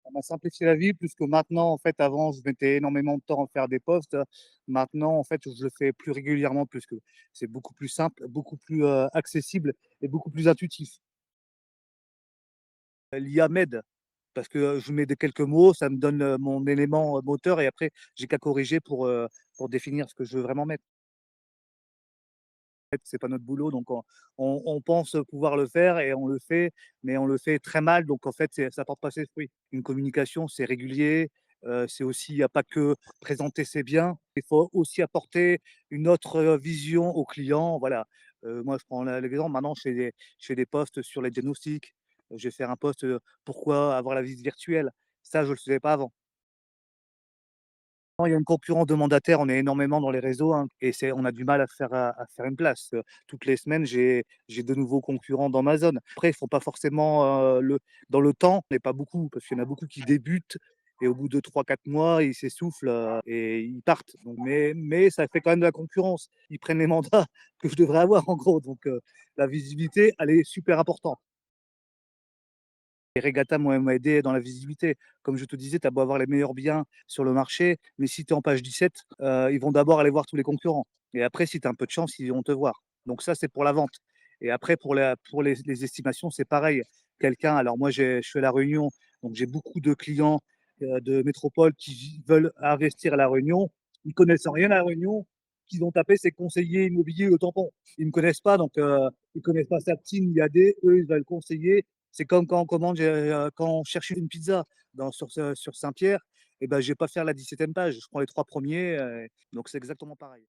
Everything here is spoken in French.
Ça m'a simplifié la vie puisque maintenant, en fait, avant, je mettais énormément de temps à faire des posts. Maintenant, en fait, je le fais plus régulièrement puisque c'est beaucoup plus simple, beaucoup plus, accessible et beaucoup plus intuitif. L'IA m'aide parce que, je mets des quelques mots, ça me donne, mon élément, moteur et après j'ai qu'à corriger pour définir ce que je veux vraiment mettre. Fait, c'est pas notre boulot, donc on pense pouvoir le faire et on le fait, mais on le fait très mal, donc en fait, ça porte pas ses fruits. Une communication, c'est régulier, c'est aussi il y a pas que présenter ses biens, il faut aussi apporter une autre, vision au client, voilà. Moi, je prends l'exemple, maintenant je fais des posts sur les diagnostics, je vais faire un post, pourquoi avoir la visite virtuelle? Ça, je le faisais pas avant. Il y a une concurrence de mandataires, on est énormément dans les réseaux, hein, et on a du mal à faire une place. Toutes les semaines, j'ai de nouveaux concurrents dans ma zone. Après, ils font pas forcément, dans le temps, mais pas beaucoup, parce qu'il y en a beaucoup qui débutent et au bout de 3, 4 mois, ils s'essoufflent, et ils partent. Donc mais ça fait quand même de la concurrence. Ils prennent les mandats que je devrais avoir en gros, donc la visibilité, elle est super importante. Les régatas m'ont aidé dans la visibilité. Comme je te disais, tu as beau avoir les meilleurs biens sur le marché, mais si tu es en page 17, ils vont d'abord aller voir tous les concurrents et après si tu as un peu de chance, ils vont te voir. Donc ça, c'est pour la vente et après pour les estimations, c'est pareil. Alors moi je fais La Réunion, donc j'ai beaucoup de clients, de métropole qui veulent investir à La Réunion. Ils connaissent rien à La Réunion, qu'ils vont taper c'est conseiller immobilier Le Tampon. Ils me connaissent pas donc ils connaissent pas Saptim, IAD, eux, ils veulent conseiller. C'est comme quand on commande, quand on cherche une pizza sur Saint-Pierre et ben, je vais pas faire la 17e page, je prends les 3 premiers, donc c'est exactement pareil.